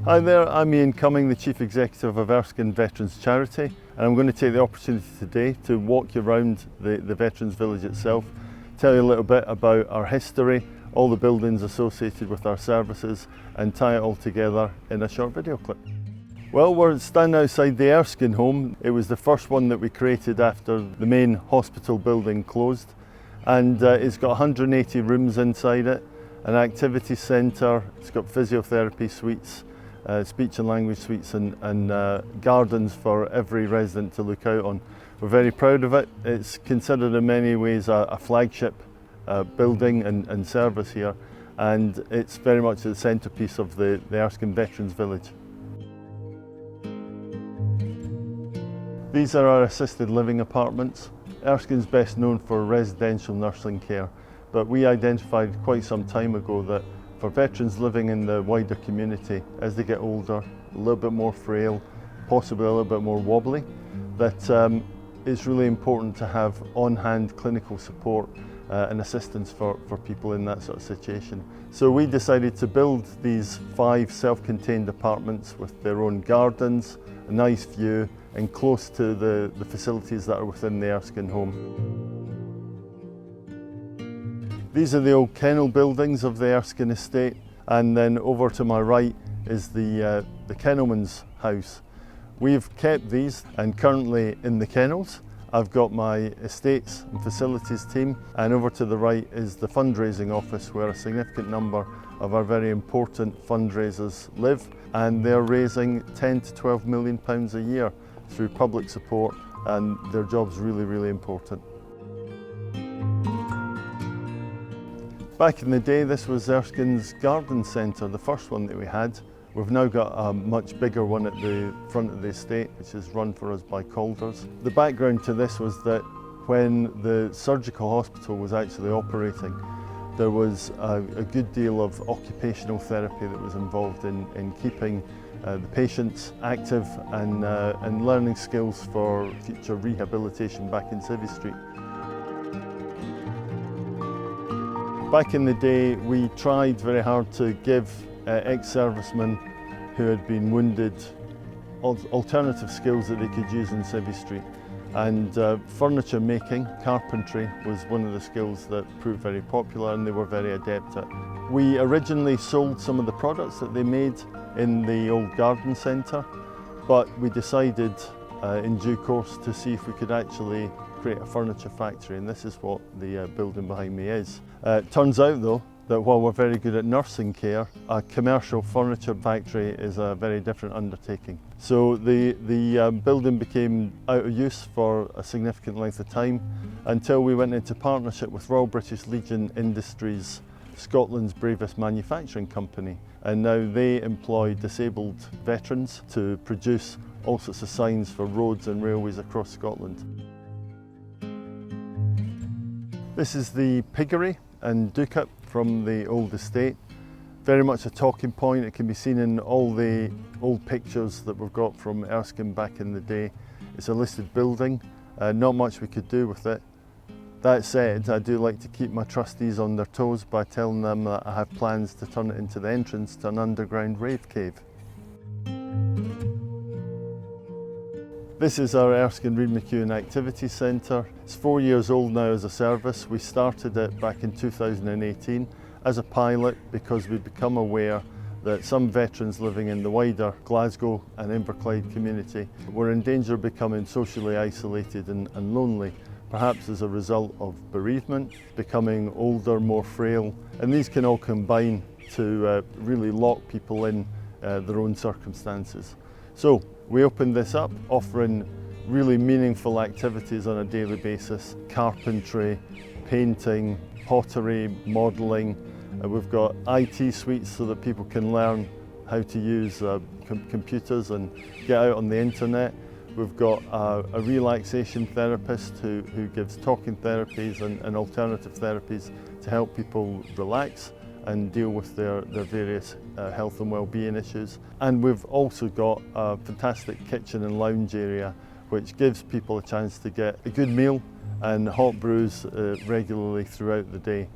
Hi there, I'm Ian Cumming, the Chief Executive of Erskine Veterans Charity, and I'm going to take the opportunity today to walk you around the Veterans Village itself, tell you a little bit about our history, all the buildings associated with our services, and tie it all together in a short video clip. Well, we're standing outside the Erskine home. It was the first one that we created after the main hospital building closed, and it's got 180 rooms inside it, an activity centre, it's got physiotherapy suites, speech and language suites and gardens for every resident to look out on. We're very proud of it. It's considered in many ways a flagship building and service here, and it's very much the centrepiece of the Erskine Veterans Village. These are our assisted living apartments. Erskine's best known for residential nursing care, but we identified quite some time ago that for veterans living in the wider community, as they get older, a little bit more frail, possibly a little bit more wobbly, that it's really important to have on-hand clinical support and assistance for people in that sort of situation. So we decided to build these 5 self-contained apartments with their own gardens, a nice view, and close to the facilities that are within the Erskine home. These are the old kennel buildings of the Erskine estate, and then over to my right is the kennelman's house. We've kept these, and currently in the kennels I've got my estates and facilities team, and over to the right is the fundraising office where a significant number of our very important fundraisers live, and they're raising 10 to 12 million pounds a year through public support, and their job's really important. Back in the day, this was Erskine's garden centre, the first one that we had. We've now got a much bigger one at the front of the estate, which is run for us by Calder's. The background to this was that when the surgical hospital was actually operating, there was a good deal of occupational therapy that was involved in keeping the patients active and learning skills for future rehabilitation back in Civvy Street. Back in the day, we tried very hard to give ex-servicemen who had been wounded alternative skills that they could use in Civvy Street. And furniture making, carpentry, was one of the skills that proved very popular and they were very adept at. We originally sold some of the products that they made in the old garden centre, but we decided in due course to see if we could actually create a furniture factory, and this is what the building behind me is. Turns out though that while we're very good at nursing care, a commercial furniture factory is a very different undertaking. So the building became out of use for a significant length of time until we went into partnership with Royal British Legion Industries, Scotland's bravest manufacturing company, and now they employ disabled veterans to produce all sorts of signs for roads and railways across Scotland. This is the piggery and ducat from the old estate. Very much a talking point. It can be seen in all the old pictures that we've got from Erskine back in the day. It's a listed building, not much we could do with it. That said, I do like to keep my trustees on their toes by telling them that I have plans to turn it into the entrance to an underground rave cave. This is our Erskine Reid McEwen Activity Centre. It's 4 years old now as a service. We started it back in 2018 as a pilot because we'd become aware that some veterans living in the wider Glasgow and Inverclyde community were in danger of becoming socially isolated and lonely, perhaps as a result of bereavement, becoming older, more frail, and these can all combine to really lock people in their own circumstances. So we opened this up, offering really meaningful activities on a daily basis: carpentry, painting, pottery, modelling. We've got IT suites so that people can learn how to use computers and get out on the internet. We've got a relaxation therapist who gives talking therapies and alternative therapies to help people relax and deal with their various health and well-being issues. And we've also got a fantastic kitchen and lounge area which gives people a chance to get a good meal and hot brews regularly throughout the day.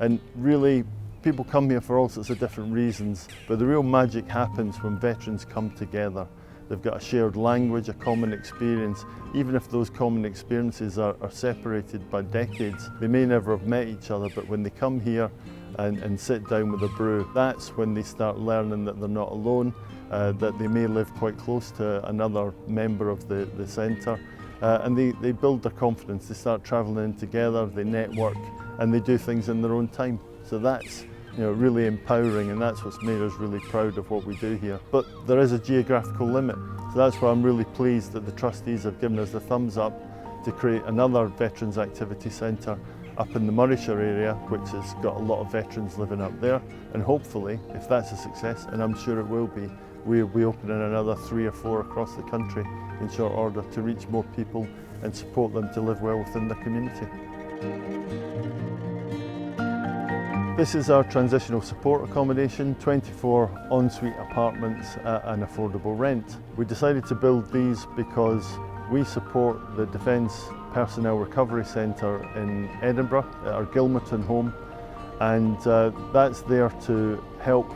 And really, People come here for all sorts of different reasons, but the real magic happens when veterans come together. They've got a shared language, a common experience. Even if those common experiences are separated by decades, they may never have met each other, but when they come here and sit down with a brew, that's when they start learning that they're not alone, that they may live quite close to another member of the centre, and they build their confidence. They start travelling in together, they network, and they do things in their own time. So that's really empowering, and that's what's made us really proud of what we do here. But there is a geographical limit, so that's why I'm really pleased that the trustees have given us the thumbs up to create another Veterans Activity Centre up in the Morayshire area, which has got a lot of veterans living up there. And hopefully, if that's a success, and I'm sure it will be, we'll be opening another 3 or 4 across the country in short order to reach more people and support them to live well within their community. This is our transitional support accommodation, 24 ensuite apartments at an affordable rent. We decided to build these because we support the Defence Personnel Recovery Centre in Edinburgh, at our Gilmerton home, and that's there to help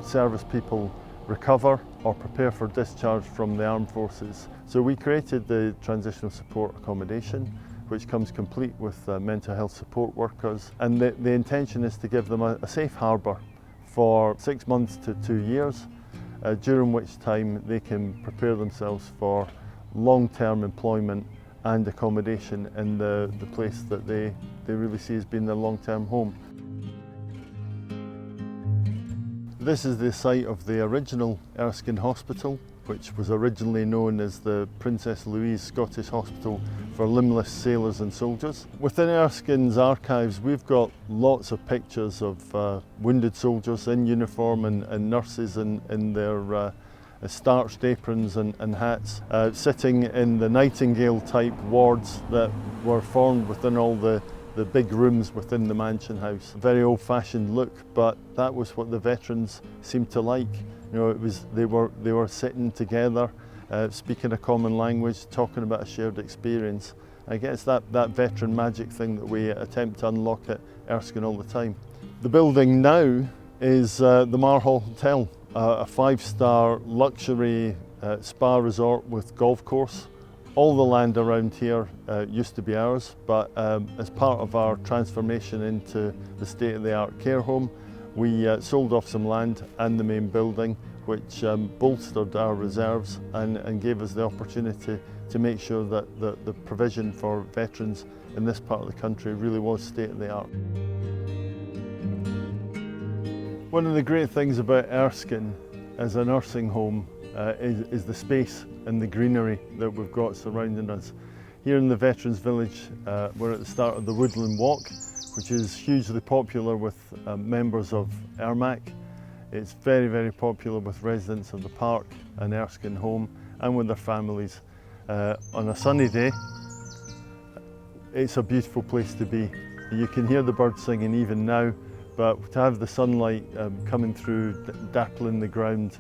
service people recover or prepare for discharge from the armed forces. So we created the transitional support accommodation, which comes complete with mental health support workers, and the intention is to give them a safe harbour for 6 months to 2 years, during which time they can prepare themselves for long-term employment and accommodation in the place that they really see as being their long-term home. This is the site of the original Erskine Hospital, which was originally known as the Princess Louise Scottish Hospital for limbless sailors and soldiers. Within Erskine's archives, we've got lots of pictures of wounded soldiers in uniform and nurses in their starched aprons and hats, sitting in the Nightingale type wards that were formed within all the big rooms within the mansion house. Very old-fashioned look, but that was what the veterans seemed to like. They were sitting together, speaking a common language, talking about a shared experience. I guess that veteran magic thing that we attempt to unlock at Erskine all the time. The building now is the Marhall Hotel, a 5-star luxury spa resort with golf course. All the land around here used to be ours, but as part of our transformation into the state-of-the-art care home, we sold off some land and the main building, which bolstered our reserves and gave us the opportunity to make sure that the provision for veterans in this part of the country really was state-of-the-art. One of the great things about Erskine as a nursing home is the space and the greenery that we've got surrounding us. Here in the Veterans Village, we're at the start of the Woodland Walk, which is hugely popular with members of ERMAC. It's very, very popular with residents of the park and Erskine home and with their families. On a sunny day, it's a beautiful place to be. You can hear the birds singing even now, but to have the sunlight coming through, dappling the ground,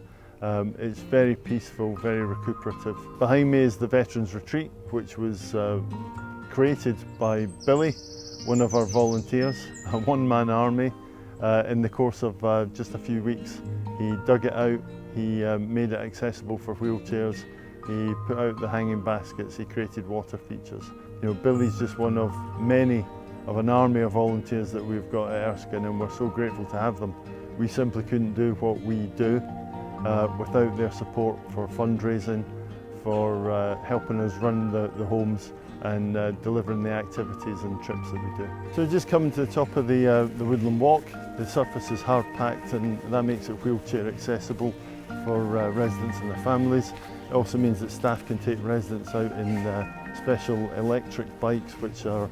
it's very peaceful, very recuperative. Behind me is the Veterans Retreat, which was created by Billy, one of our volunteers, a one-man army. In the course of just a few weeks, he dug it out, he made it accessible for wheelchairs, he put out the hanging baskets, he created water features. Billy's just one of many of an army of volunteers that we've got at Erskine, and we're so grateful to have them. We simply couldn't do what we do without their support for fundraising, for helping us run the homes and delivering the activities and trips that we do. So just coming to the top of the Woodland Walk, the surface is hard packed and that makes it wheelchair accessible for residents and their families. It also means that staff can take residents out in special electric bikes which are,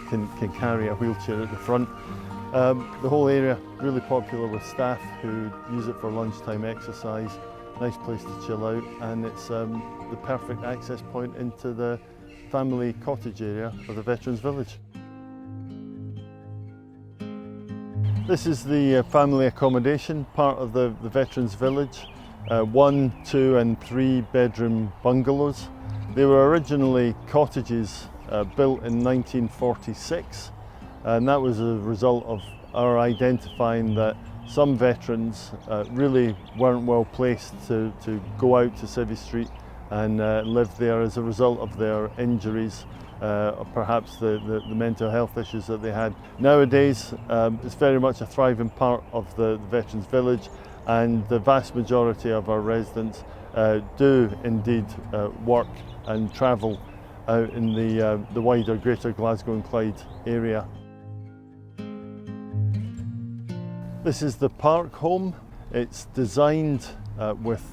can carry a wheelchair at the front. The whole area really popular with staff who use it for lunchtime exercise. Nice place to chill out, and it's the perfect access point into the family cottage area of the Veterans Village. This is the family accommodation, part of the Veterans Village. 1, 2 and 3 bedroom bungalows. They were originally cottages built in 1946, and that was a result of are identifying that some veterans really weren't well placed to go out to Civvy Street and live there as a result of their injuries, or perhaps the mental health issues that they had. Nowadays, it's very much a thriving part of the Veterans Village, and the vast majority of our residents do indeed work and travel out in the wider Greater Glasgow and Clyde area. This is the Park Home. It's designed with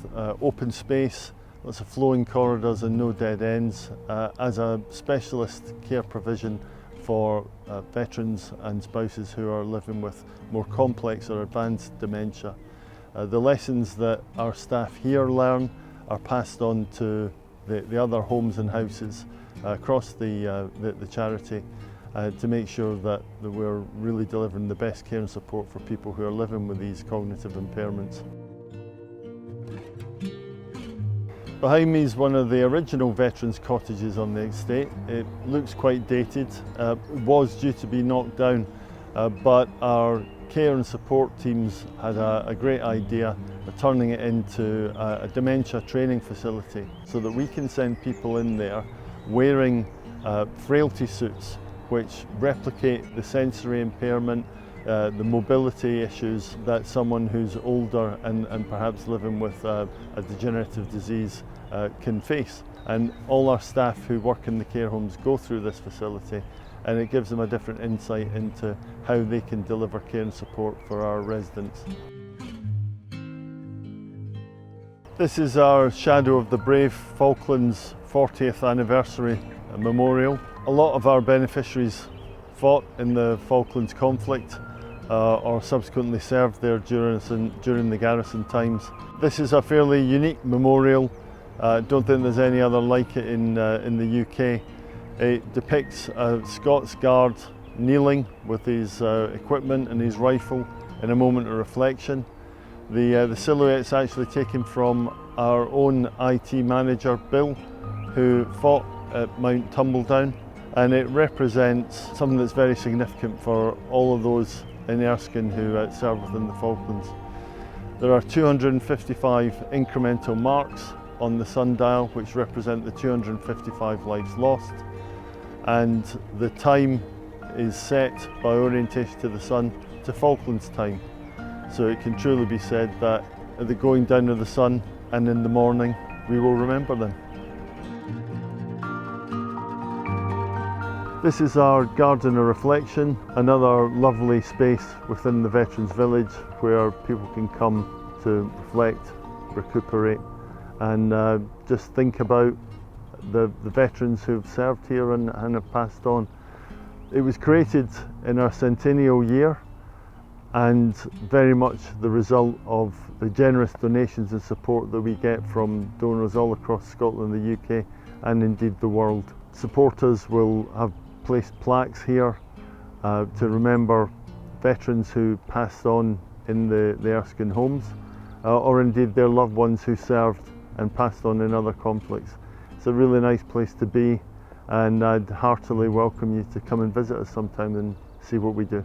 open space, lots of flowing corridors and no dead ends, as a specialist care provision for veterans and spouses who are living with more complex or advanced dementia. The lessons that our staff here learn are passed on to the other homes and houses across the charity, to make sure that we're really delivering the best care and support for people who are living with these cognitive impairments. Behind me is one of the original veterans' cottages on the estate. It looks quite dated. It was due to be knocked down, but our care and support teams had a great idea of turning it into a dementia training facility, so that we can send people in there wearing frailty suits which replicate the sensory impairment, the mobility issues that someone who's older and perhaps living with a degenerative disease can face. And all our staff who work in the care homes go through this facility, and it gives them a different insight into how they can deliver care and support for our residents. This is our Shadow of the Brave Falklands 40th anniversary memorial. A lot of our beneficiaries fought in the Falklands conflict or subsequently served there during the garrison times. This is a fairly unique memorial. I don't think there's any other like it in the UK. It depicts a Scots Guard kneeling with his equipment and his rifle in a moment of reflection. The silhouette's actually taken from our own IT manager, Bill, who fought at Mount Tumbledown, and it represents something that's very significant for all of those in Erskine who served within the Falklands. There are 255 incremental marks on the sundial which represent the 255 lives lost, and the time is set by orientation to the sun to Falklands time. So it can truly be said that at the going down of the sun and in the morning we will remember them. This is our Garden of Reflection, another lovely space within the Veterans Village where people can come to reflect, recuperate, and just think about the veterans who've served here and have passed on. It was created in our centennial year, and very much the result of the generous donations and support that we get from donors all across Scotland, the UK, and indeed the world. Supporters will have placed plaques here to remember veterans who passed on in the Erskine homes, or indeed their loved ones who served and passed on in other conflicts. It's a really nice place to be, and I'd heartily welcome you to come and visit us sometime and see what we do.